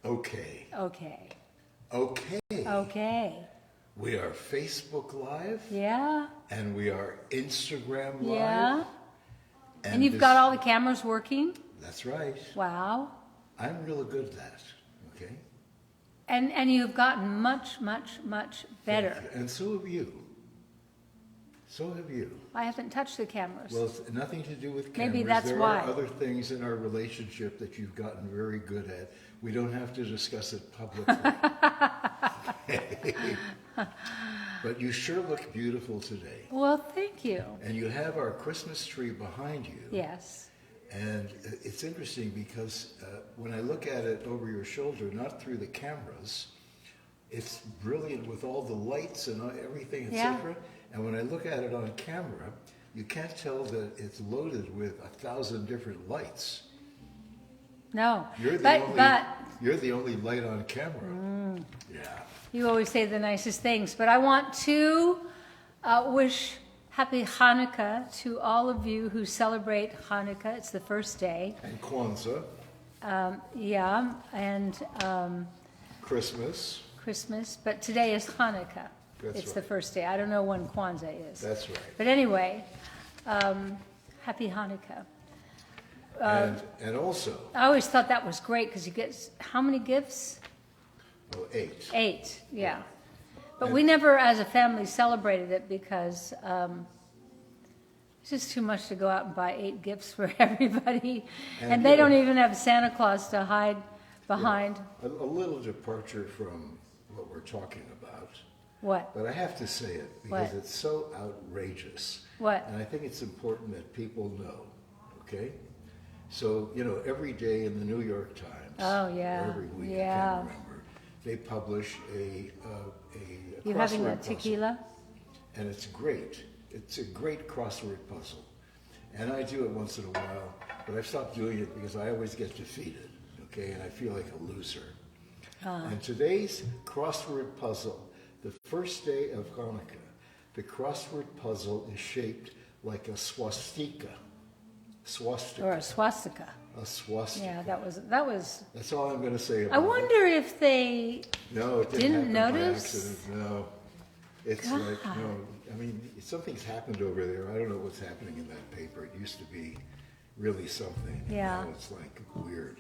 Okay. Okay. Okay. Okay. We are Facebook Live. Yeah. And we are Instagram Live. Yeah. And you've got all the cameras working? That's right. Wow. I'm really good at that. Okay. And you've gotten much, much, much better. And so have you. So have you. I haven't touched the cameras. Well, it's nothing to do with cameras. Maybe that's there why. There are other things in our relationship that you've gotten very good at. We don't have to discuss it publicly. But you sure look beautiful today. Well, thank you. And you have our Christmas tree behind you. Yes. And it's interesting because when I look at it over your shoulder, not through the cameras, it's brilliant with all the lights and everything, etc. And when I look at it on camera, you can't tell that it's loaded with 1,000 different lights. No. You're the only light on camera. Yeah. You always say the nicest things, but I want to wish Happy Hanukkah to all of you who celebrate Hanukkah. It's the first day. And Kwanzaa. Yeah, and Christmas. But today is Hanukkah. That's it's right. the first day. I don't know when Kwanzaa is. That's right. But anyway, Happy Hanukkah. And also, I always thought that was great because you get how many gifts? Oh, 8. 8, yeah. But we never, as a family, celebrated it because it's just too much to go out and buy 8 gifts for everybody. And they don't even have Santa Claus to hide behind. Yeah. A little departure from what we're talking about. What? But I have to say it because it's so outrageous. What? And I think it's important that people know, okay? So, every day in the New York Times, oh, yeah. or every week, yeah. I can't remember, they publish a You having a tequila? And it's great. It's a great crossword puzzle. And I do it once in a while, but I've stopped doing it because I always get defeated, okay? And I feel like a loser. And today's crossword puzzle, the first day of Hanukkah, the crossword puzzle is shaped like a swastika. Or a swastika. A swastika. Yeah, that was. That's all I'm going to say about I wonder if they No, it didn't happen by notice. accident. No. It's God. like, no. I mean, something's happened over there. I don't know what's happening in that paper. It used to be really something. Yeah. Now it's like weird.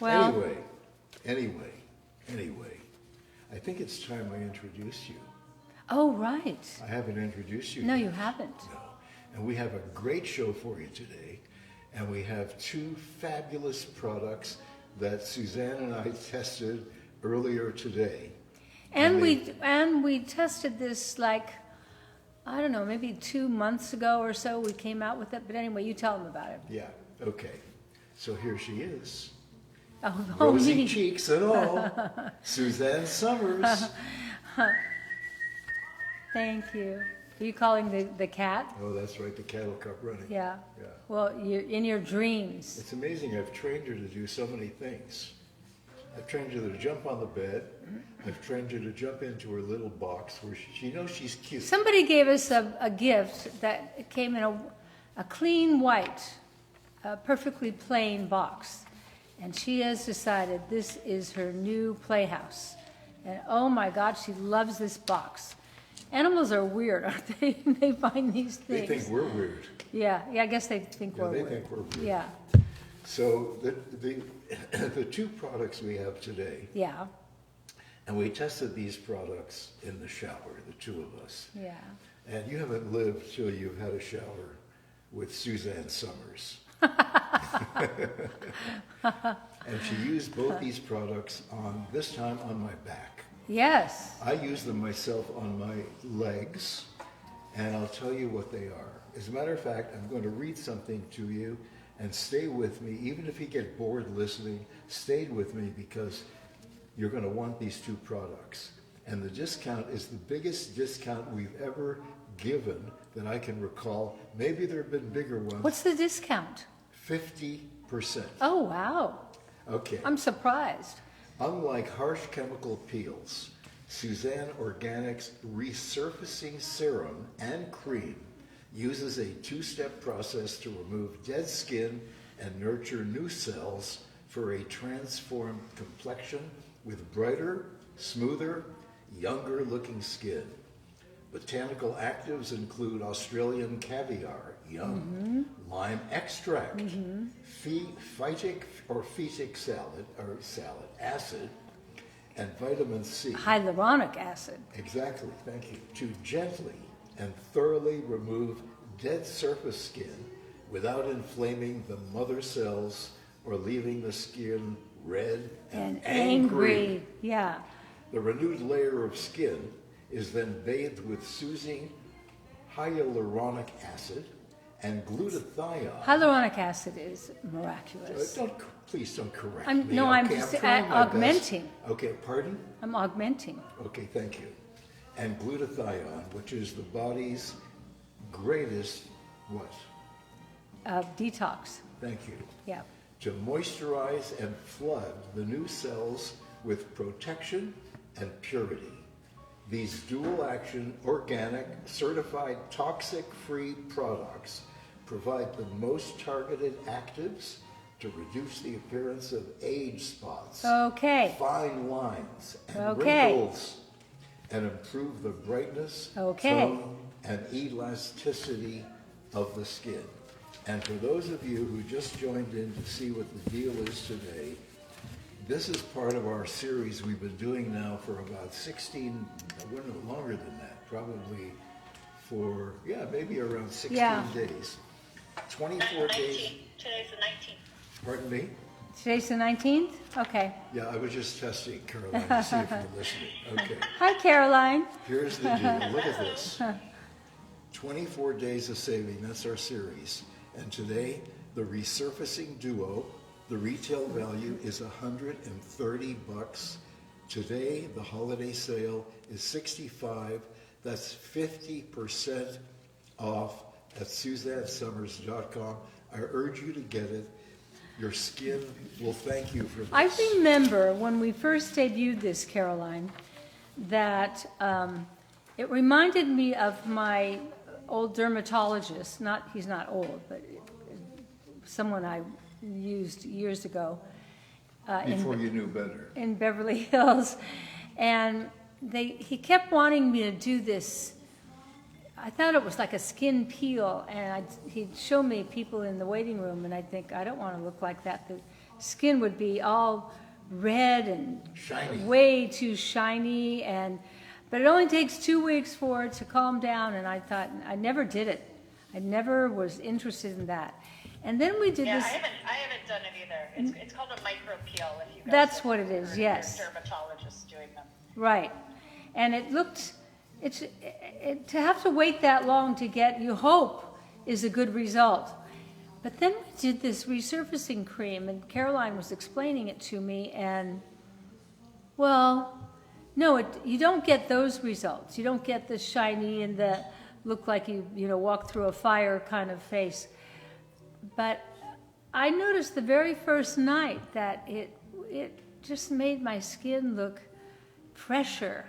Well. Anyway. I think it's time I introduce you. Oh, right. I haven't introduced you No, yet. you haven't. No. And we have a great show for you today. And we have 2 fabulous products that Suzanne and I tested earlier today. And we tested this like, I don't know, maybe 2 months ago or so. We came out with it. But anyway, you tell them about it. Yeah, okay. So here she is. Oh, Rosy me. cheeks and all. Suzanne Summers. Thank you. Are you calling the cat? Oh, that's right, the cattle cup running. Yeah. Yeah. Well, you're in your dreams. It's amazing. I've trained her to do so many things. I've trained her to jump on the bed. I've trained her to jump into her little box where she knows she's cute. Somebody gave us a gift that came in a clean white, perfectly plain box. And she has decided this is her new playhouse. And oh my God, she loves this box. Animals are weird, aren't they? They find these things. They think we're weird. Yeah, I guess they think we're weird. They think we're weird. Yeah. So the 2 products we have today, Yeah. and we tested these products in the shower, the 2 of us. Yeah. And you haven't lived till you've had a shower with Suzanne Summers. And she used both these products this time on my back. Yes. I use them myself on my legs, and I'll tell you what they are. As a matter of fact, I'm going to read something to you, and stay with me. Even if you get bored listening, stay with me because you're going to want these 2 products. And the discount is the biggest discount we've ever given that I can recall. Maybe there have been bigger ones. What's the discount? 50%. Oh, wow. Okay. I'm surprised. Unlike harsh chemical peels, Suzanne Organics Resurfacing Serum and Cream uses a 2-step process to remove dead skin and nurture new cells for a transformed complexion with brighter, smoother, younger looking skin. Botanical actives include Australian caviar, yum, lime extract, phytic salad acid, and vitamin C. Hyaluronic acid. Exactly, thank you. To gently and thoroughly remove dead surface skin without inflaming the mother cells or leaving the skin red and angry. Yeah. The renewed layer of skin is then bathed with soothing hyaluronic acid and glutathione. Hyaluronic acid is miraculous. Please don't correct I'm me. just trying my augmenting. best. Okay, pardon? I'm augmenting. Okay, thank you. And glutathione, which is the body's greatest what? Detox. Thank you. Yeah. To moisturize and flood the new cells with protection and purity. These dual-action, organic, certified, toxic-free products provide the most targeted actives to reduce the appearance of age spots, Okay. fine lines, and Okay. wrinkles, and improve the brightness, Okay. tone, and elasticity of the skin. And for those of you who just joined in to see what the deal is today, this is part of our series we've been doing now for about 16, longer than that, probably for, maybe around 16 days. 24 days. Today's the 19th. Pardon me? Today's the 19th? Okay. Yeah, I was just testing, Caroline, to see if you're listening. Okay. Hi, Caroline. Here's the deal. Look at this. 24 days of saving. That's our series. And today, the resurfacing duo, the retail value is $130. Today, the holiday sale is $65. That's 50% off at SuzanneSummers.com. I urge you to get it. Your skin will thank you for this. I remember when we first debuted this, Caroline, that it reminded me of my old dermatologist. He's not old, but someone I used years ago. Before you knew better. In Beverly Hills. And he kept wanting me to do this. I thought it was like a skin peel, and he'd show me people in the waiting room, and I'd think, I don't want to look like that. The skin would be all red and shiny. Way too shiny, but it only takes 2 weeks for it to calm down, and I thought, I never did it. I never was interested in that. And then we did this. I haven't done it either. It's called a micro peel. If you guys That's what it is, yes. Dermatologists doing them. Right. And it looked, to have to wait that long to get, you hope, is a good result. But then we did this resurfacing cream, and Caroline was explaining it to me, and, well, no, you don't get those results. You don't get the shiny and the look like you walk through a fire kind of face. But I noticed the very first night that it just made my skin look fresher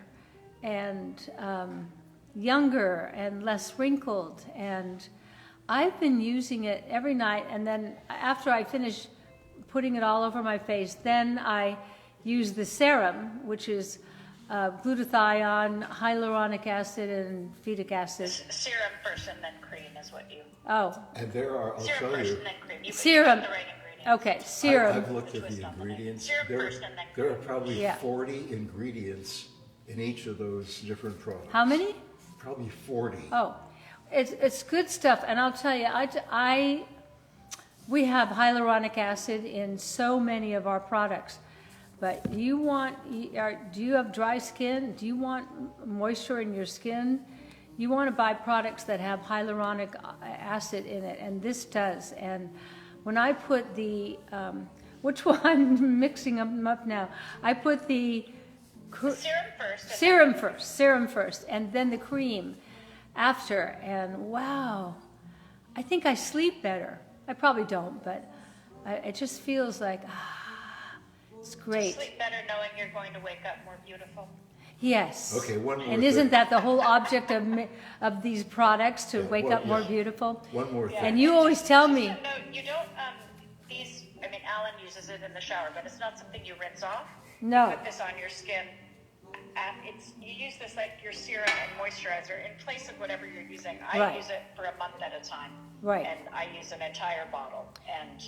and younger and less wrinkled. And I've been using it every night, and then after I finish putting it all over my face, then I use the serum, which is glutathione, hyaluronic acid, and phytic acid. Serum first and then cream is what you... Oh. And there are, I'll serum tell first you. and then cream. You Serum. put the right ingredients. Okay, serum. I've looked at the ingredients. Serum first and then There are probably Yeah. 40 ingredients in each of those different products. How many? Probably 40. Oh, it's good stuff. And I'll tell you, we have hyaluronic acid in so many of our products. But do you have dry skin? Do you want moisture in your skin? You want to buy products that have hyaluronic acid in it, and this does. And when I put the, which one? I'm mixing them up now. I put the serum first, and then the cream after. And wow, I think I sleep better. I probably don't, but it just feels like, it's great. Sleep better knowing you're going to wake up more beautiful. Yes. Okay, one more And thing. isn't that the whole object of these products, to wake up more beautiful? One more thing. And you always tell me. No, you don't. These I mean, Alan uses it in the shower, but it's not something you rinse off. No. Put this on your skin. You use this like your serum and moisturizer in place of whatever you're using. I Right. use it for a month at a time. Right. And I use an entire bottle. And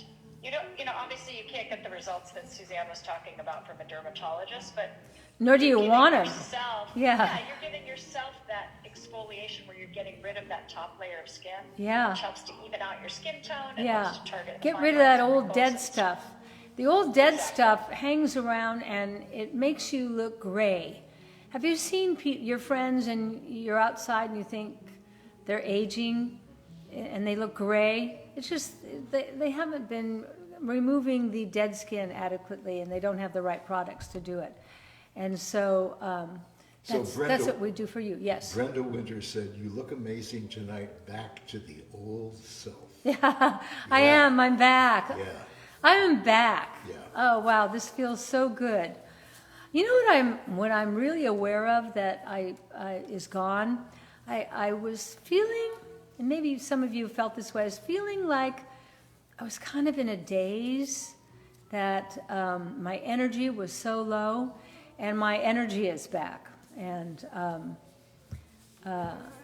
obviously you can't get the results that Suzanne was talking about from a dermatologist, but Nor do you giving want them. yourself- Yeah. you're giving yourself that exfoliation where you're getting rid of that top layer of skin. Yeah. Which helps to even out your skin tone. It Yeah. helps to target Get fine rid of that lines and old dead wrinkles. stuff. The old dead Exactly. stuff hangs around and it makes you look gray. Have you seen your friends and you're outside and you think they're aging and they look gray? It's just, they haven't been removing the dead skin adequately and they don't have the right products to do it. And so, that's what we do for you, yes. Brenda Winter said, "You look amazing tonight, back to the old self." I Yeah. am, I'm back. Yeah. I am back. Yeah. Oh wow, this feels so good. You know what I'm really aware of that is gone? I was feeling, and maybe some of you felt this way, I was feeling like I was kind of in a daze, that my energy was so low, and my energy is back. And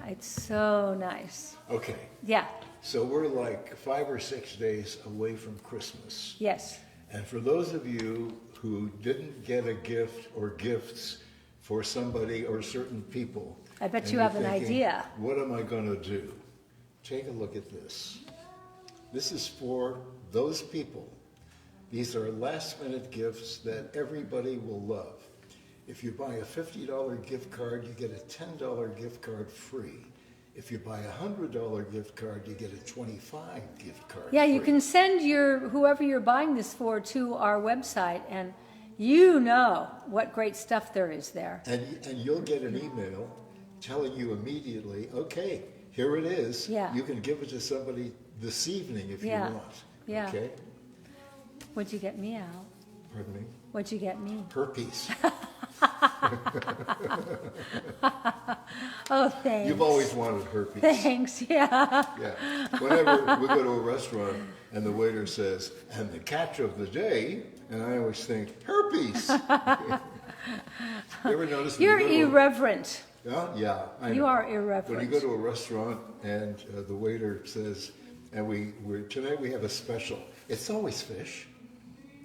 it's so nice. Okay, Yeah, so we're like 5 or 6 days away from Christmas. yes. And for those of you who didn't get a gift or gifts for somebody or certain people, I bet and you you're have an thinking, idea. what am I going to do? Take a look at this. This is for those people. These are last-minute gifts that everybody will love. If you buy a $50 gift card, you get a $10 gift card free. If you buy a $100 gift card, you get a $25 gift card Yeah, free. you can send whoever you're buying this for to our website, and you know what great stuff there is there. And you'll get an email telling you immediately, okay, here it is. Yeah. You can give it to somebody this evening if Yeah. you want. Yeah. Okay? What'd you get me, Al? Pardon me? What'd you get me? Herpes. Oh, thanks. You've always wanted herpes. Thanks, yeah. Yeah. Whenever we go to a restaurant and the waiter says, "And the catch of the day," and I always think, herpes. You ever notice? You're irreverent. Yeah, I know. You are When irreverent. you go to a restaurant and the waiter says, "And tonight we have a special," it's always fish.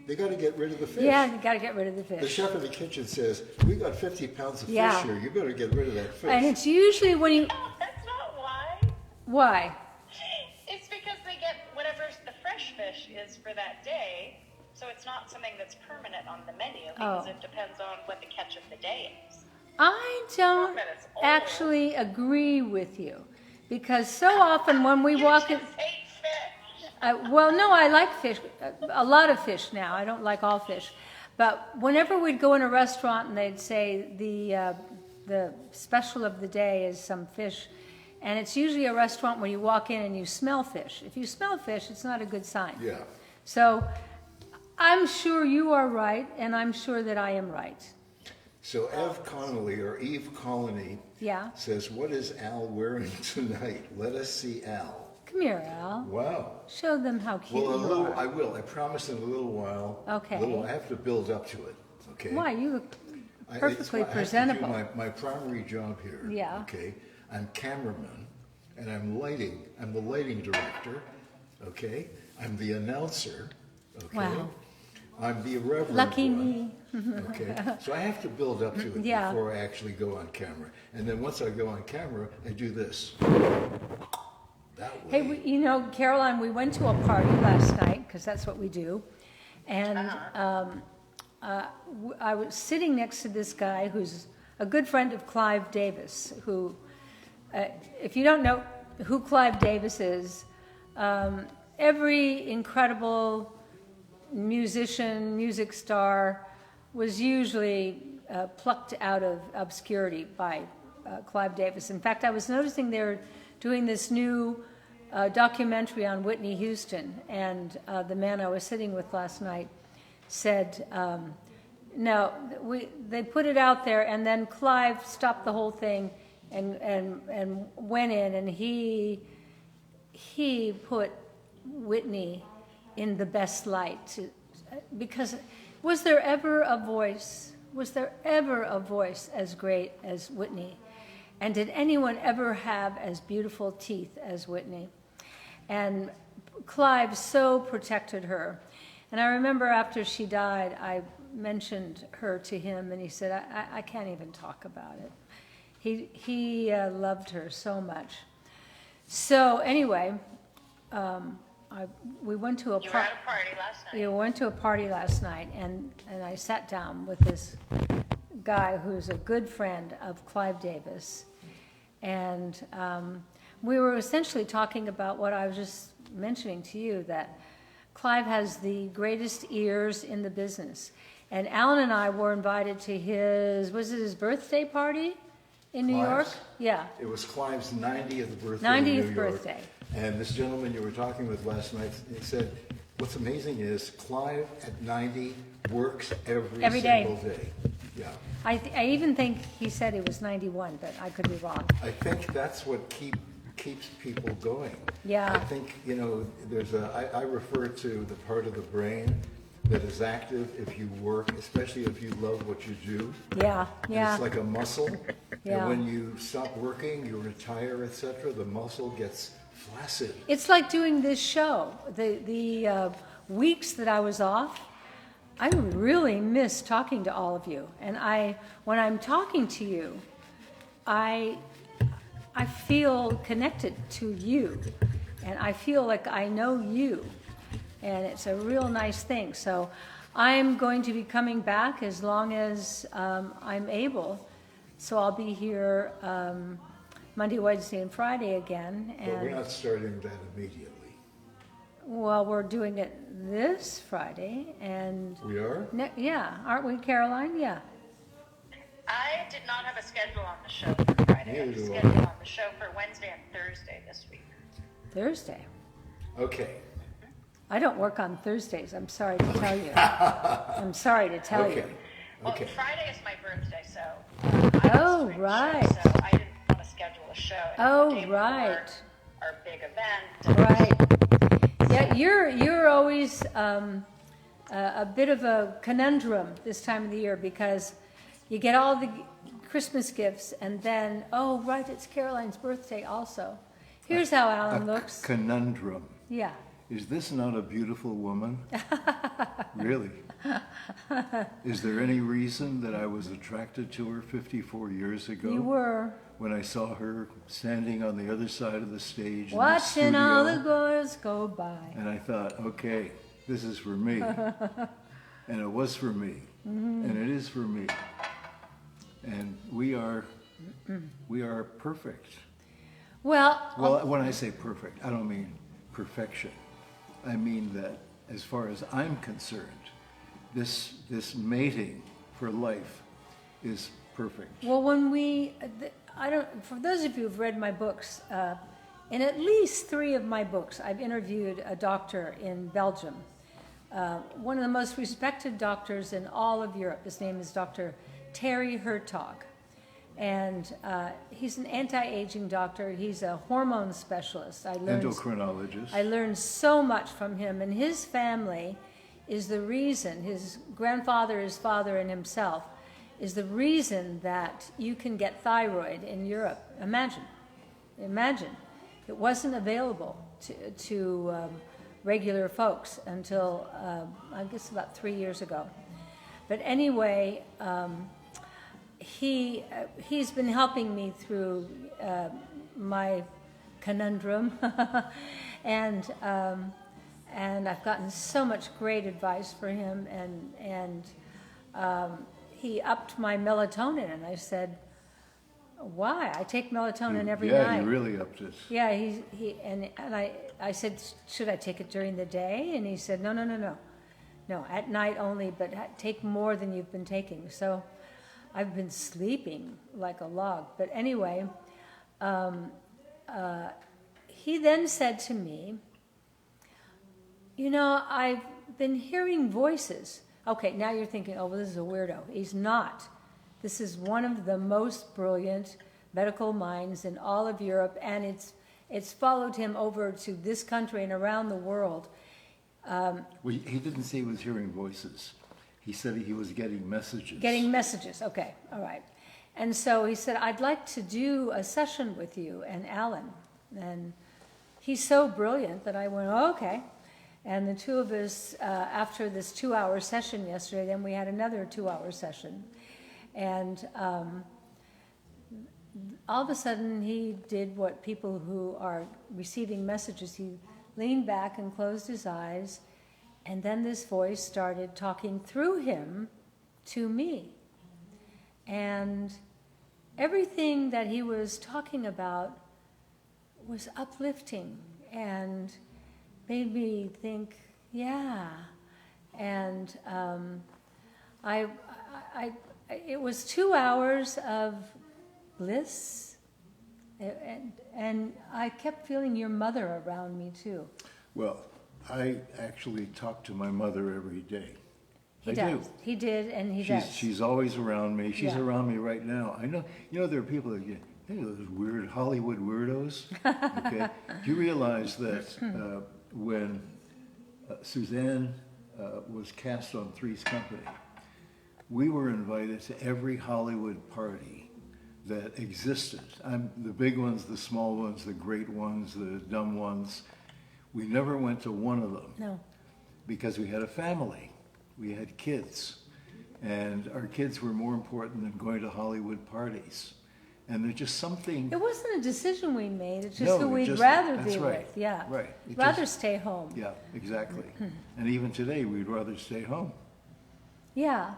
They got to get rid of the fish. Yeah, you got to get rid of the The fish. chef in the kitchen says, "We got 50 pounds of Yeah. fish here. You better get rid of that fish." And it's usually when you. No, that's not why. Why? It's because they get whatever the fresh fish is for that day, so it's not something that's permanent on the menu because Oh. it depends on what the catch of the day is. I don't That it's old. actually agree with you, because so often when we walk in. You just hate fish. Well, no, I like fish, a lot of fish now. I don't like all fish. But whenever we'd go in a restaurant and they'd say the special of the day is some fish, and it's usually a restaurant where you walk in and you smell fish. If you smell fish, it's not a good sign. Yeah. So I'm sure you are right, and I'm sure that I am right. So Ev Connolly, or Eve Colony, Yeah? says, "What is Al wearing tonight? Let us see Al." Come here, Al. Wow. Show them how cute Well, you are. I will. I promise in a little while. Okay. I have to build up to it. Okay. Why? You look It's perfectly I have to do presentable. my primary job here. Yeah. Okay. I'm cameraman, and I'm lighting. I'm the lighting director. Okay. I'm the announcer. Okay. Wow. I'm the irreverent Lucky one. me. Okay. So I have to build up to it Yeah. before I actually go on camera. And then once I go on camera, I do this. That way. Hey, Caroline, we went to a party last night, because that's what we do. And I was sitting next to this guy who's a good friend of Clive Davis, who, if you don't know who Clive Davis is, every incredible musician, music star was usually plucked out of obscurity by Clive Davis. In fact, I was noticing they're doing this new documentary on Whitney Houston, and the man I was sitting with last night said, no, they put it out there, and then Clive stopped the whole thing and went in, and he put Whitney in the best light. Because was there ever a voice as great as Whitney? And did anyone ever have as beautiful teeth as Whitney? And Clive so protected her. And I remember after she died, I mentioned her to him, and he said, I can't even talk about it. He loved her so much. So anyway, we went to a You were at a party last night. we went to a party last night, and I sat down with this guy who's a good friend of Clive Davis, and we were essentially talking about what I was just mentioning to you, that Clive has the greatest ears in the business. And Alan and I were invited to his birthday party in New York? Clive's? Yeah. It was Clive's 90th birthday 90th in New York. birthday. And this gentleman you were talking with last night, he said, what's amazing is Clive at 90 works every day. single day. Yeah. I even think he said he was 91, but I could be wrong. I think that's what keeps people going. Yeah. I think, I refer to the part of the brain that is active if you work, especially if you love what you do. Yeah, And yeah. it's like a muscle. Yeah. And when you stop working, you retire, etc., the muscle gets flaccid. It's like doing this show. The weeks that I was off, I really miss talking to all of you. And when I'm talking to you, I feel connected to you, and I feel like I know you, and it's a real nice thing. So I'm going to be coming back as long as I'm able. So I'll be here Monday, Wednesday, and Friday again. But we're not starting that immediately. Well, we're doing it this Friday, and We are? yeah, aren't we, Caroline? Yeah. I did not have a schedule on the show for Friday. I have a Neither do I. schedule on the show for Wednesday and Thursday this week. Thursday. Okay. I don't work on Thursdays. I'm sorry to tell you. I'm sorry to tell you. Okay. Well, Okay. Friday is my birthday, so Oh, spring right. show, so I didn't want to schedule a show. And Oh, the day before right. Our big event. Right. Yeah, you're always a bit of a conundrum this time of the year, because you get all the Christmas gifts, and then, oh, right, it's Caroline's birthday also. Here's how Alan looks. Conundrum. Yeah. Is this not a beautiful woman? Really? Is there any reason that I was attracted to her 54 years ago? You were When I saw her standing on the other side of the stage watching in the all the studio, girls go by. and I thought, okay, this is for me. And it was for me. Mm-hmm. And it is for me. And we are perfect. Well, When I say perfect, I don't mean perfection. I mean that as far as I'm concerned, this mating for life is perfect. well, when for those of you who've read my books, in at least 3 of my books, I've interviewed a doctor in Belgium, one of the most respected doctors in all of Europe. His name is Dr. Terry Hertog. And he's an anti-aging doctor. He's a hormone specialist. Endocrinologist. I learned so much from him. And his family is the reason, his grandfather, his father, and himself, is the reason that you can get thyroid in Europe. Imagine. It wasn't available to regular folks until, I guess, about 3 years ago. But anyway, he's been helping me through my conundrum, and I've gotten so much great advice for him, and he upped my melatonin, and I said, why? I take melatonin every night. Yeah, you really upped it. Yeah, and I said, should I take it during the day? And he said, no, at night only, but take more than you've been taking. So I've been sleeping like a log. But anyway, he then said to me, I've been hearing voices. Okay, now you're thinking, oh, well, this is a weirdo. He's not. This is one of the most brilliant medical minds in all of Europe, and it's followed him over to this country and around the world. Well, he didn't say he was hearing voices. He said he was getting messages. Getting messages, okay, all right. And so he said, I'd like to do a session with you and Alan. And he's so brilliant that I went, oh, okay. And the two of us, after this 2-hour session yesterday, then we had another 2-hour session. And all of a sudden he did what people who are receiving messages, he leaned back and closed his eyes, and then this voice started talking through him to me. And everything that he was talking about was uplifting and made me think, yeah. And it was 2 hours of bliss, and I kept feeling your mother around me too. Well, I actually talk to my mother every day. He does. He did, and he does. She's always around me. She's Yeah. around me right now. I know. You know, there are people that get, hey, those weird Hollywood weirdos. Okay. Do you realize that when Suzanne was cast on Three's Company, we were invited to every Hollywood party that existed. The big ones, the small ones, the great ones, the dumb ones. We never went to one of them. No. Because we had a family. We had kids. And our kids were more important than going to Hollywood parties. And there's just something... It wasn't a decision we made. It's just No, who we'd just- rather that's be right. with. Yeah. Right. It Rather just- stay home. Yeah, exactly. And even today, we'd rather stay home. Yeah.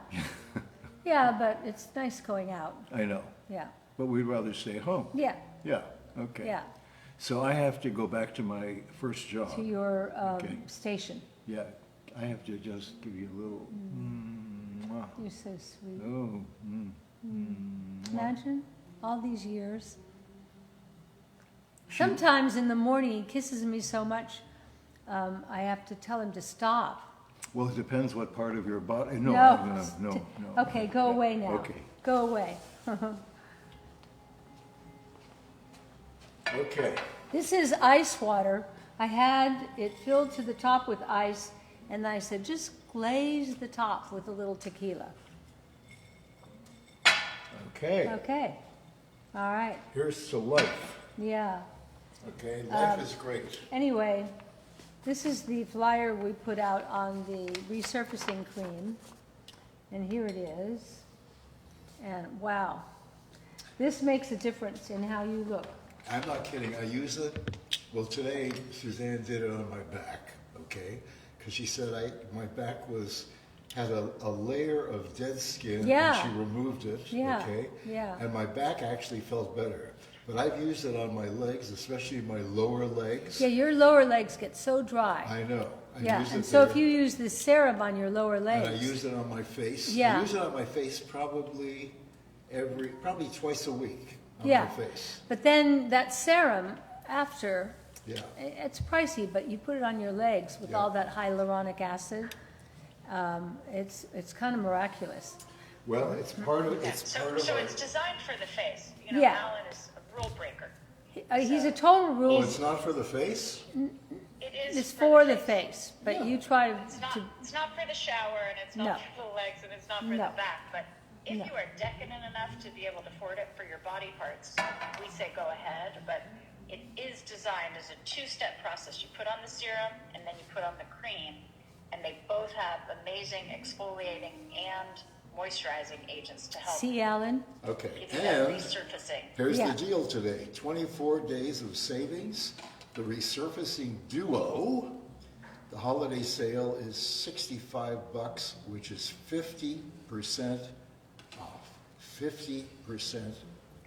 Yeah, but it's nice going out. I know. Yeah. But we'd rather stay home. Yeah. Yeah, okay. Yeah. So I have to go back to my first job. To your Okay. station. Yeah, I have to just give you a little... mwah. You're so sweet. Oh, Imagine all these years. Sometimes in the morning he kisses me so much, I have to tell him to stop. Well, it depends what part of your body... No, No. no. Okay, go away now. Okay. Go away. Okay. This is ice water. I had it filled to the top with ice, and I said, just glaze the top with a little tequila. Okay. Okay. All right. Here's to life. Yeah. Okay, life is great. Anyway, this is the flyer we put out on the resurfacing cream. And here it is. And wow, this makes a difference in how you look. I'm not kidding. I use it. Well, today Suzanne did it on my back, okay? Because she said my back had a layer of dead skin, Yeah. and she removed it, Yeah. okay? Yeah. And my back actually felt better. But I've used it on my legs, especially my lower legs. Yeah, your lower legs get so dry. I know. I Yeah, use it and so there. if you use this serum on your lower legs. And I use it on my face. Yeah. I use it on my face probably twice a week on Yeah. my face. But then that serum after, Yeah. it's pricey, but you put it on your legs with Yeah. all that hyaluronic acid. It's kind of miraculous. Well, it's part of Yeah, it's so, part of so our, it's designed for the face. You know, Yeah. Alan is a rule breaker. He's a total Oh, rule. it's not for the face? It is It's for the face, but Yeah. you try It's not, to. it's not for the shower, and it's not No. for the legs, and it's not for No. the back. But if No. you are decadent enough to be able to afford it for your body parts, we say go ahead. But it is designed as a two-step process. You put on the serum, and then you put on the cream, and they both have amazing exfoliating and moisturizing agents to help See, Alan? Okay. give you that And resurfacing. here's Yeah. the deal today. 24 days of savings. The resurfacing duo. The holiday sale is $65, which is 50% off. 50%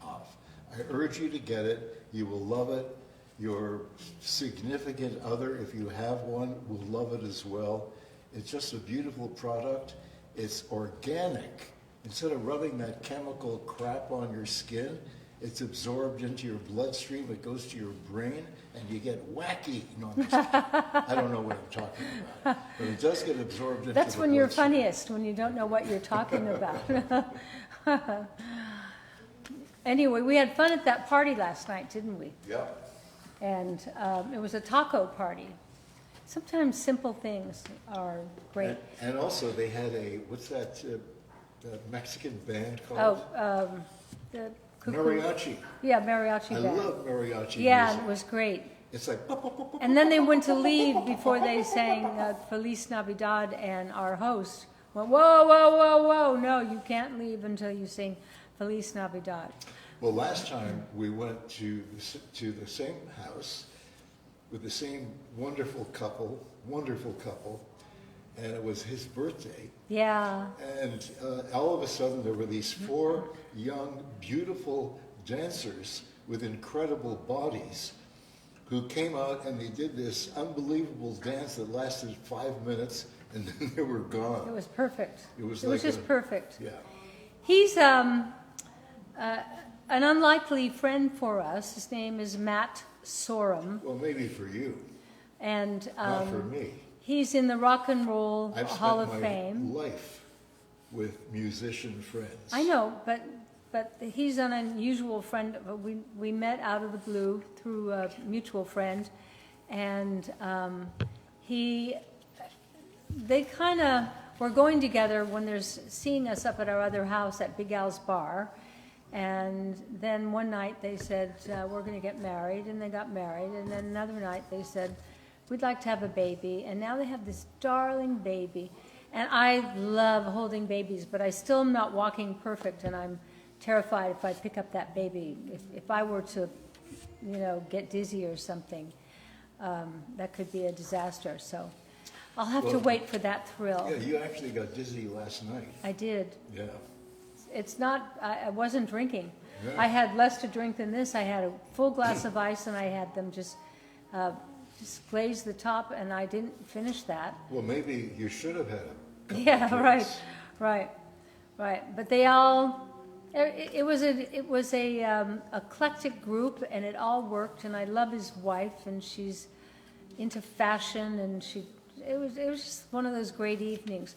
off. I urge you to get it. You will love it. Your significant other, if you have one, will love it as well. It's just a beautiful product. It's organic. Instead of rubbing that chemical crap on your skin, it's absorbed into your bloodstream, it goes to your brain, and you get wacky. No, I'm just kidding. I don't know what I'm talking about. But it does get absorbed into That's the when you're bloodstream. funniest, when you don't know what you're talking about. Anyway, we had fun at that party last night, didn't we? Yeah. And it was a taco party. Sometimes simple things are great. And also they had what's that Mexican band Oh, called? the cuckoo. Mariachi. Yeah, mariachi I band. love mariachi Yeah, music. it was great. It's like... And then they went to leave before they sang Feliz Navidad, and our host went, whoa, whoa, whoa, whoa, no, you can't leave until you sing Feliz Navidad. Well, last time we went to the same house with the same wonderful couple, and it was his birthday. Yeah. And all of a sudden there were these 4 young, beautiful dancers with incredible bodies who came out and they did this unbelievable dance that lasted 5 minutes, and then they were gone. It was perfect. It was just perfect. Yeah. He's an unlikely friend for us. His name is Matt Sorum. Well, maybe for you, And not for me. he's in the Rock and Roll I've Hall of spent my Fame. life with musician friends. I know, but he's an unusual friend. We met out of the blue through a mutual friend, and they kind of were going together when they're seeing us up at our other house at Big Al's Bar, and then one night they said we're going to get married, and they got married, and then another night they said we'd like to have a baby, and now they have this darling baby. And I love holding babies, but I still am not walking perfect, and I'm terrified if I pick up that baby. If I were to, get dizzy or something, that could be a disaster. So I'll have to wait for that thrill. Yeah, you actually got dizzy last night. I did. Yeah. It's not, I wasn't drinking. Yeah. I had less to drink than this. I had a full glass of ice, and I had them just glaze the top, and I didn't finish that. Well, maybe you should have had a couple Yeah, of right. But they all, it was a eclectic group, and it all worked. And I love his wife, and she's into fashion, and it was just one of those great evenings.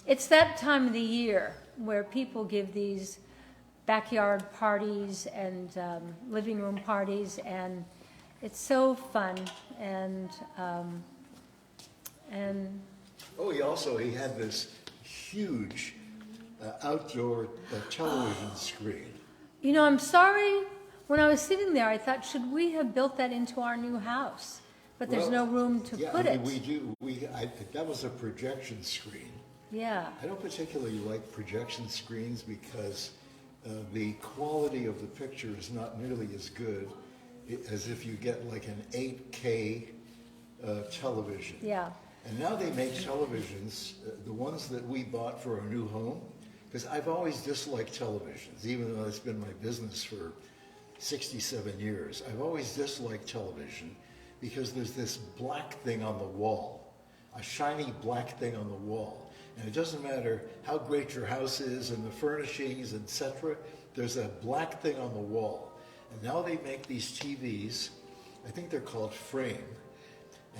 It's that time of the year where people give these backyard parties and living room parties, and it's so fun. And Oh, he had this huge outdoor television screen. I'm sorry, when I was sitting there, I thought, should we have built that into our new house? But there's no room to put it. We do. That was a projection screen. Yeah. I don't particularly like projection screens because the quality of the picture is not nearly as good as if you get like an 8K television. Yeah. And now they make televisions, the ones that we bought for our new home, because I've always disliked televisions, even though it's been my business for 67 years. I've always disliked television because there's this black thing on the wall, a shiny black thing on the wall. And it doesn't matter how great your house is and the furnishings, etc., there's a black thing on the wall. And now they make these TVs, I think they're called Frame,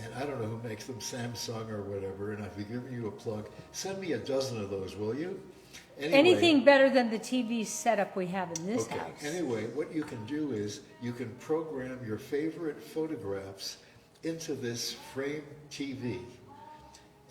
and I don't know who makes them, Samsung or whatever, and I've given you a plug. Send me a dozen of those, will you? Anyway, Anything better than the TV setup we have in this okay. house. Anyway, what you can do is you can program your favorite photographs into this Frame TV,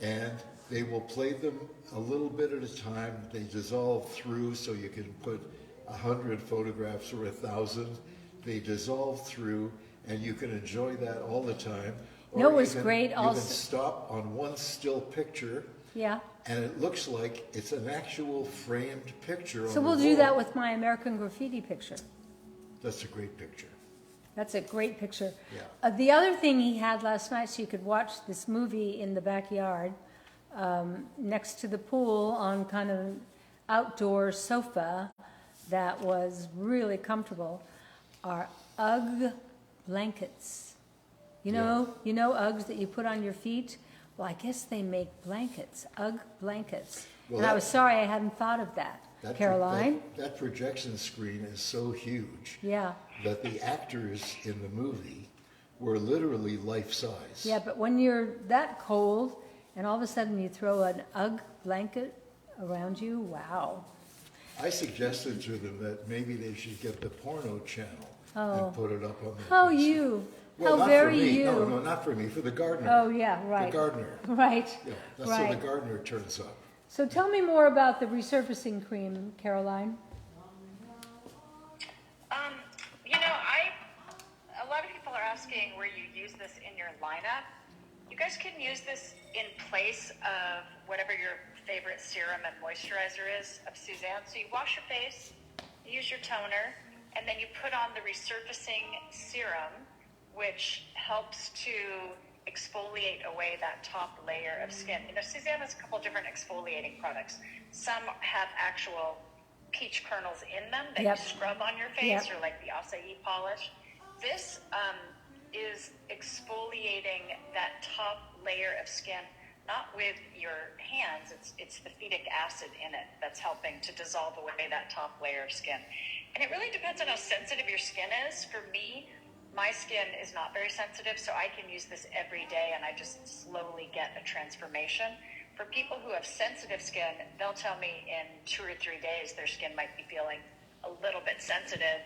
and they will play them a little bit at a time. They dissolve through, so you can put 100 photographs or 1,000. They dissolve through, and you can enjoy that all the time. No, it was great You also. can stop on one still picture, Yeah. and it looks like it's an actual framed picture. So on we'll the do wall. that with my American Graffiti picture. That's a great picture. That's a great picture. Yeah. The other thing he had last night, so you could watch this movie in the backyard, next to the pool on kind of an outdoor sofa that was really comfortable, are UGG blankets. You know Uggs that you put on your feet? Well, I guess they make blankets, UGG blankets. Well, and I was sorry I hadn't thought of that. Caroline? That projection screen is so huge Yeah. that the actors in the movie were literally life-size. Yeah, but when you're that cold and all of a sudden you throw an UGG blanket around you, wow. I suggested to them that maybe they should get the porno channel Oh. and put it up on the Oh, PC. you. Well, How not very for me. you. No, not for me. For the gardener. Oh, yeah, right. The gardener. Right. Yeah, that's right. when the gardener turns up. So tell me more about the resurfacing cream, Caroline. A lot of people are asking where you use this in your lineup. You guys can use this in place of whatever your favorite serum and moisturizer is of Suzanne. So you wash your face, you use your toner, and then you put on the resurfacing serum, which helps to exfoliate away that top layer of skin. Suzanne has a couple different exfoliating products. Some have actual peach kernels in them that Yep. you scrub on your face, Yep. or like the acai polish. This is exfoliating that top layer of skin, not with your hands. It's the phytic acid in it that's helping to dissolve away that top layer of skin. And it really depends on how sensitive your skin is. For me, my skin is not very sensitive, so I can use this every day, and I just slowly get a transformation. For people who have sensitive skin, they'll tell me in 2 or 3 days their skin might be feeling a little bit sensitive.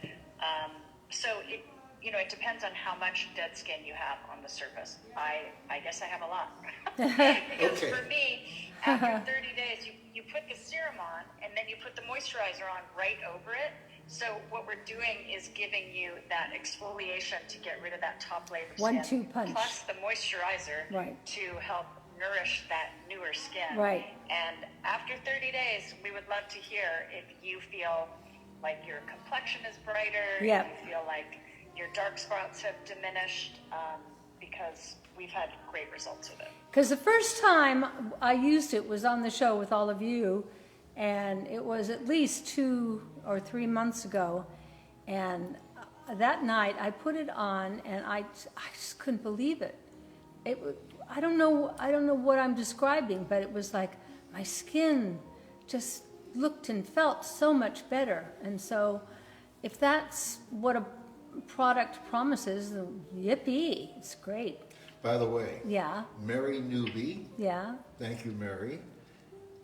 So it depends on how much dead skin you have on the surface. I guess I have a lot. Because Okay. for me, after 30 days, you put the serum on, and then you put the moisturizer on right over it. So what we're doing is giving you that exfoliation to get rid of that top layer of skin. 1-2 punch. Plus the moisturizer Right. to help nourish that newer skin. Right. And after 30 days, we would love to hear if you feel like your complexion is brighter, Yep. if you feel like your dark spots have diminished, because we've had great results with it. Because the first time I used it was on the show with all of you, and it was at least 2 or 3 months ago. And that night I put it on, and I just couldn't believe it. I don't know what I'm describing, but it was like my skin just looked and felt so much better. And so, if that's what a product promises, then yippee, it's great. By the way, Yeah, Mary Newby, yeah. thank you, Mary.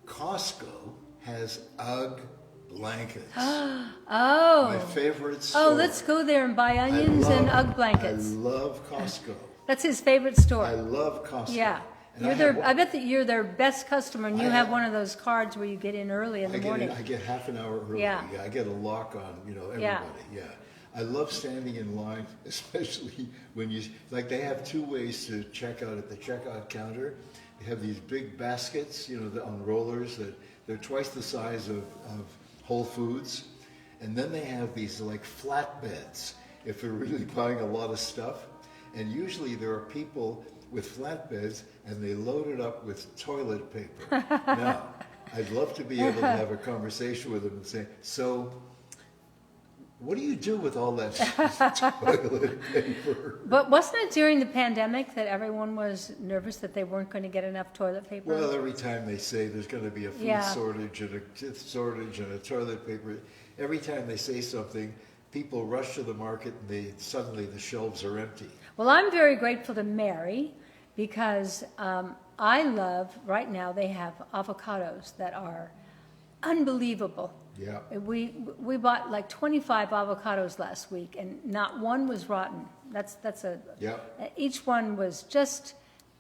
Costco has UGG blankets. Oh. My favorite store. Oh, let's go there and buy onions and UGG blankets. I love Costco. That's his favorite store. I love Costco. Yeah. And I bet that you're their best customer, and you have one of those cards where you get in early in the morning. I get half an hour early. Yeah. I get a lock on, everybody. Yeah. I love standing in line, especially when they have 2 ways to check out at the checkout counter. They have these big baskets, on rollers that they're twice the size of Whole Foods. And then they have these like flatbeds if they're really buying a lot of stuff. And usually there are people with flatbeds, and they load it up with toilet paper. Now, I'd love to be able to have a conversation with them and say, so, what do you do with all that toilet paper? But wasn't it during the pandemic that everyone was nervous that they weren't going to get enough toilet paper? Well, every time they say there's going to be a food shortage and a toilet paper, every time they say something, people rush to the market, and suddenly the shelves are empty. Well, I'm very grateful to Mary, because I love, right now they have avocados that are unbelievable. Yeah. We bought like 25 avocados last week, and not one was rotten. Yeah. Each one was just,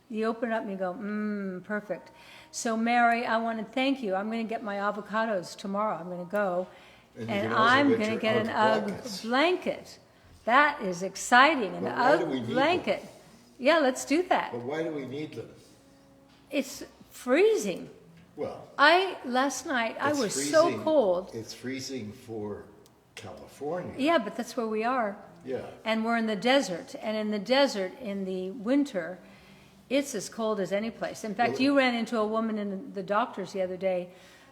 you open it up and you go, perfect. So Mary, I want to thank you. I'm going to get my avocados tomorrow. I'm going to go, and I'm going to get an UGG blanket. That is exciting, an UGG blanket. Yeah, let's do that. But why do we need them? It's freezing. Well, Last night I it's was freezing. so cold. It's freezing for California. Yeah, but that's where we are. Yeah. And we're in the desert. And in the desert, in the winter, it's as cold as any place. In fact, you ran into a woman in the doctor's the other day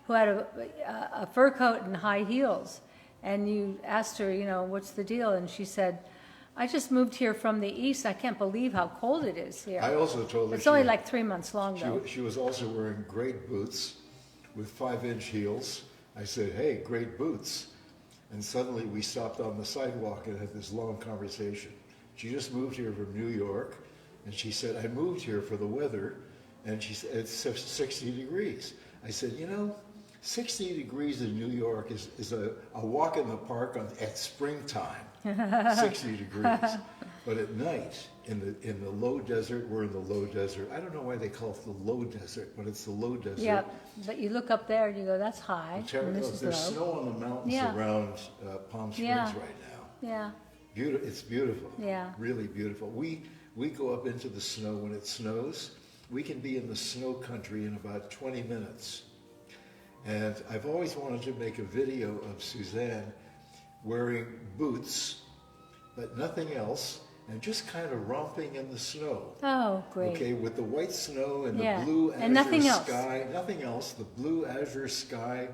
who had a fur coat and high heels. And you asked her, what's the deal? And she said, I just moved here from the east. I can't believe how cold it is here. I also told her it's only like 3 months long, though. She was also wearing great boots with 5-inch heels. I said, hey, great boots. And suddenly we stopped on the sidewalk and had this long conversation. She just moved here from New York, and she said, I moved here for the weather, and she said, it's 60 degrees. I said, 60 degrees in New York is a walk in the park at springtime, 60 degrees. But at night, in the low desert, we're in the low desert. I don't know why they call it the low desert, but it's the low desert. Yeah, but you look up there and you go, that's high, and this is There's low. snow on the mountains Yeah. around Palm Springs Yeah. right now. Yeah, It's beautiful. Yeah. Really beautiful. We go up into the snow when it snows. We can be in the snow country in about 20 minutes. And I've always wanted to make a video of Suzanne wearing boots, but nothing else, and just kind of romping in the snow. oh, great. Okay, with the white snow and Yeah. the blue azure And nothing else. sky, nothing else, the blue azure sky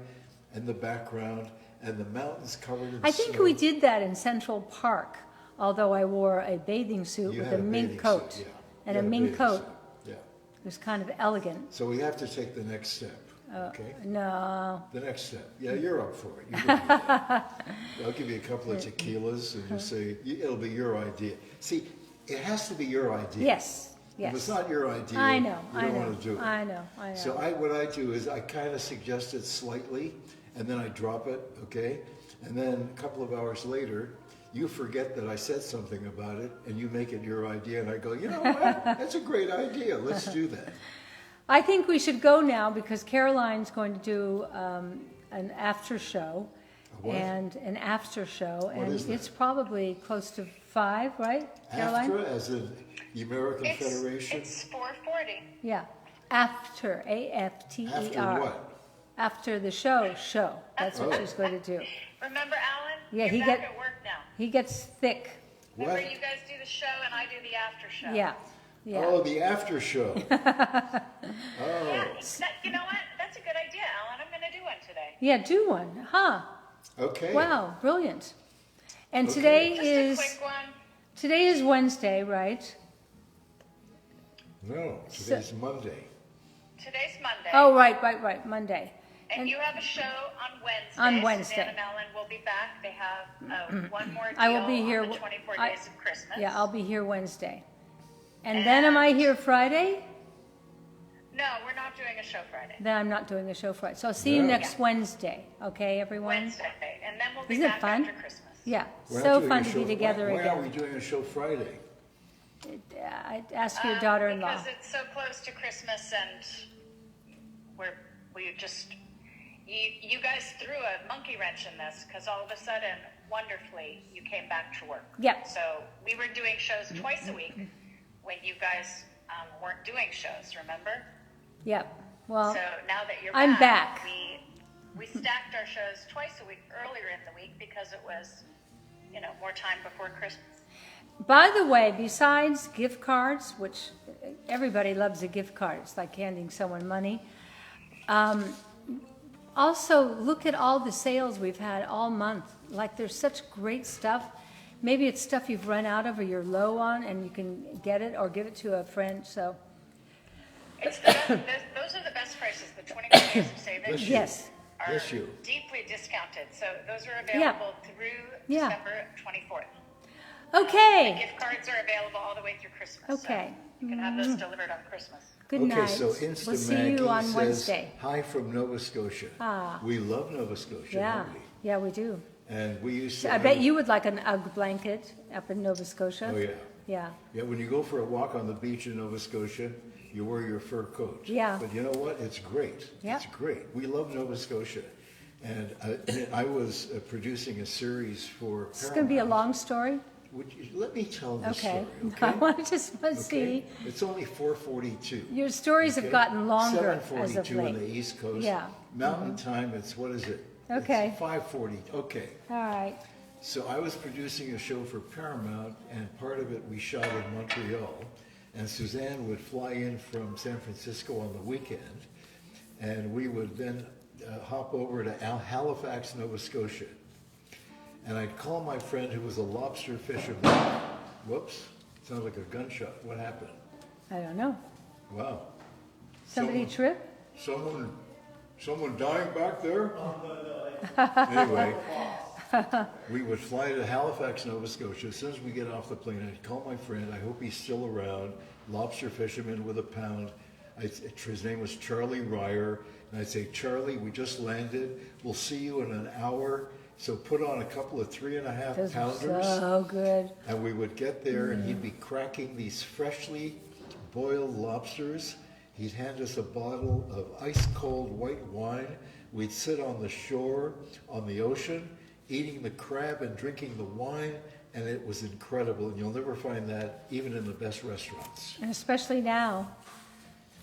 and the background, and the mountains covered in I think snow. we did that in Central Park, although I wore a bathing suit You with had a mink bathing coat. suit, yeah. And You a had mink bathing coat. suit, yeah. It was kind of elegant. So we have to take the next step, okay? No, The next step. Yeah, you're up for it. You can do that. I'll give you a couple of tequilas and just say, it'll be your idea. See, it has to be your idea. yes, If it's yes. not your idea, I know, you I don't know, want to do it. I know, I know. So what I do is I kind of suggest it slightly, and then I drop it, okay? And then a couple of hours later, you forget that I said something about it, and you make it your idea, and I go, you know what? That's a great idea. Let's do that. I think we should go now because Caroline's going to do an after show. A what? And an after show. What And is that? it's probably close to 5, right, Caroline? AFTRA, as in the American Federation? It's 4:40. Yeah. After, A-F-T-E-R. After what? After the show. That's what Oh. she's going to do. Remember, Alan? Yeah, You're he back get- at work now. He gets thick. Remember, What? you guys do the show and I do the after show. Yeah. Yeah. Oh, the after show. Yeah, Oh, you know what? That's a good idea, Alan. I'm going to do one today. Yeah, do one. Huh. okay. Wow, brilliant. And Okay. today Just is a quick one. today is Wednesday, right? No, today's Monday. Today's Monday. Oh, right, Monday. And you have a show on Wednesday. On Wednesday. Suzanne and Ellen will be back. They have one more deal I will be here. on the 24 I- days of Christmas. Yeah, I'll be here Wednesday. And then am I here Friday? No, we're not doing a show Friday. Then I'm not doing a show Friday. So I'll see you No. next Wednesday. Okay, everyone? Wednesday. And then we'll be Isn't it back fun? after Christmas. Yeah, We're not so doing fun a to show- be together why again. are we doing a show Friday? I ask your daughter-in-law. Because it's so close to Christmas and we just, you guys threw a monkey wrench in this because all of a sudden, wonderfully, you came back to work. Yep. So we were doing shows twice a week when you guys weren't doing shows, remember? Yep. Well, So now that you're I'm back. we stacked our shows twice a week earlier in the week because it was, more time before Christmas. by the way, besides gift cards, which everybody loves a gift card, it's like handing someone money. Also, look at all the sales we've had all month. Like, there's such great stuff. Maybe it's stuff you've run out of or you're low on, and you can get it or give it to a friend. So, It's the best, those are the best prices. The 24 days of savings Bless you. yes. are Bless you. deeply discounted. So those are available through Yeah. December 24th. Okay. Gift cards are available all the way through Christmas. Okay. So you can have those delivered on Christmas. Good Okay, night. so We'll Insta see Maggie you on says, Wednesday. hi from Nova Scotia. Ah. We love Nova Scotia, Yeah. don't we? Yeah, we do. And we used to I bet have- you would like an UGG blanket up in Nova Scotia. Oh, yeah. Yeah. Yeah, when you go for a walk on the beach in Nova Scotia, you wear your fur coat. Yeah. But you know what? It's great. Yeah. It's great. We love Nova Scotia. And I was producing a series for It's going to be a Paramount. long story. Let me tell the Okay. story, I okay? want to just want to Okay? see. It's only 4:42. Your stories have Okay? gotten longer as of 7:42 on the late. East Coast. Yeah. Mountain time, it's, what is it? Okay. It's 5:40, okay. All right. So I was producing a show for Paramount, and part of it we shot in Montreal. And Suzanne would fly in from San Francisco on the weekend, and we would then hop over to Halifax, Nova Scotia. And I'd call my friend who was a lobster fisherman. Whoops, sounds like a gunshot. What happened? I don't know. Wow. Somebody trip? Someone dying back there? Anyway, we would fly to Halifax, Nova Scotia. As soon as we get off the plane, I'd call my friend. I hope he's still around. Lobster fisherman with a pound. His name was Charlie Ryer. And I'd say, Charlie, we just landed. We'll see you in an hour. So put on a couple of 3.5 Those were pounders. so good. And we would get there and he'd be cracking these freshly boiled lobsters. He'd hand us a bottle of ice cold white wine. We'd sit on the shore, on the ocean, eating the crab and drinking the wine. And it was incredible. And you'll never find that even in the best restaurants. And especially now,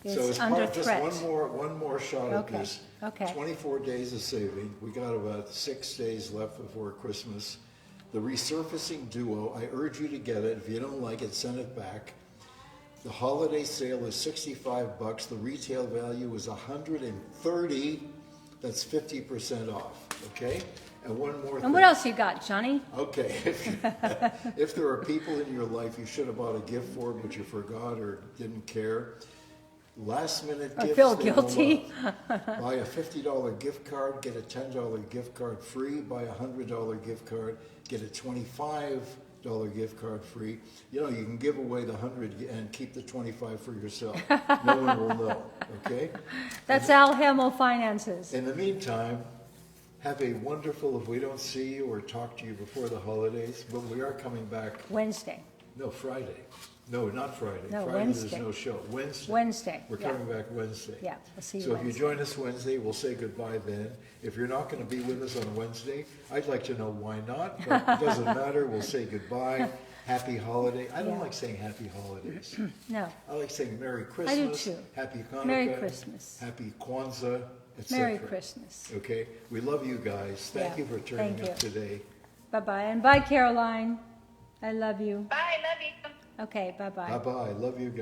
So it's as under part, just threat. one more shot at Okay, this. okay. 24 days of saving. We got about 6 days left before Christmas. The resurfacing duo, I urge you to get it. If you don't like it, send it back. The holiday sale is $65. The retail value is $130. That's 50% off. Okay? And one more thing. And what else you got, Johnny? Okay, if there are people in your life you should have bought a gift for, but you forgot or didn't care, last minute I gifts. feel they will guilty. love. Buy a $50 gift card, get a $10 gift card free. Buy a $100 gift card, get a $25 gift card free. You know, you can give away the 100 and keep the 25 for yourself. No one will know, okay? That's Al Hamill Finances. In the meantime, have a wonderful, if we don't see you or talk to you before the holidays, but we are coming back, Wednesday. no, Friday. No, not Friday. No, Friday Wednesday. there's no show. Wednesday. Wednesday, We're yeah. coming back Wednesday. Yeah, we'll see you So if Wednesday. you join us Wednesday, we'll say goodbye then. If you're not going to be with us on Wednesday, I'd like to know why not, but it doesn't matter. We'll say goodbye. Happy holiday. I don't Yeah. like saying happy holidays. No, I like saying Merry I do Christmas, too. Happy Hanukkah, Merry Christmas. Happy Kwanzaa, etc. Merry Christmas. Okay, we love you guys. Thank Yeah, you for turning thank up you. today. Bye-bye. And bye, Caroline. I love you. Bye, love you. Okay, bye-bye. Bye bye. Love you guys.